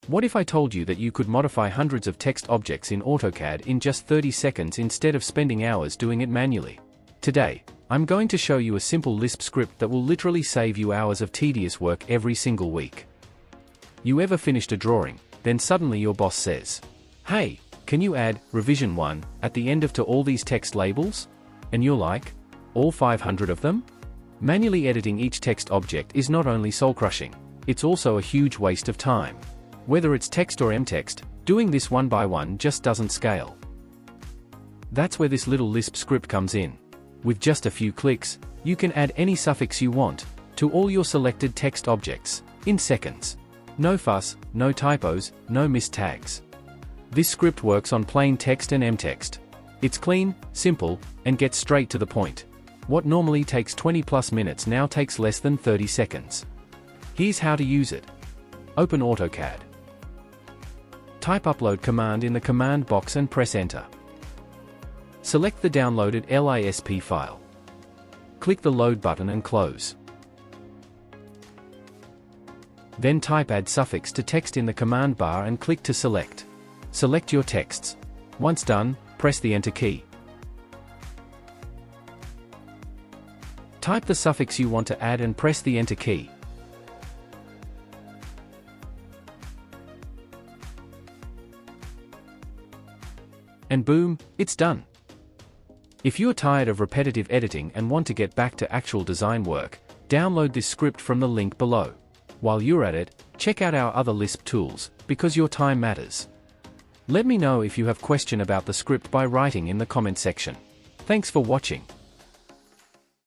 What if I told you that you could modify hundreds of text objects in AutoCAD in just 30 seconds instead of spending hours doing it manually? Today, I'm going to show you a simple Lisp script that will literally save you hours of tedious work every single week. You ever finished a drawing, then suddenly your boss says, "Hey, can you add revision 1 at the end of all these text labels?" And you're like, "All 500 of them?" Manually editing each text object is not only soul-crushing, it's also a huge waste of time. Whether it's text or MTEXT, doing this one by one just doesn't scale. That's where this little Lisp script comes in. With just a few clicks, you can add any suffix you want to all your selected text objects in seconds. No fuss, no typos, no missed tags. This script works on plain text and MTEXT. It's clean, simple, and gets straight to the point. What normally takes 20+ minutes now takes less than 30 seconds. Here's how to use it. Open AutoCAD. Type upload command in the command box and press enter. Select the downloaded LISP file. Click the load button and close. Then type AddSuffix to text in the command bar and click to select. Select your texts. Once done, press the enter key. Type the suffix you want to add and press the enter key. And boom, it's done. If you're tired of repetitive editing and want to get back to actual design work, download this script from the link below. While you're at it, check out our other Lisp tools, because your time matters. Let me know if you have a question about the script by writing in the comment section. Thanks for watching.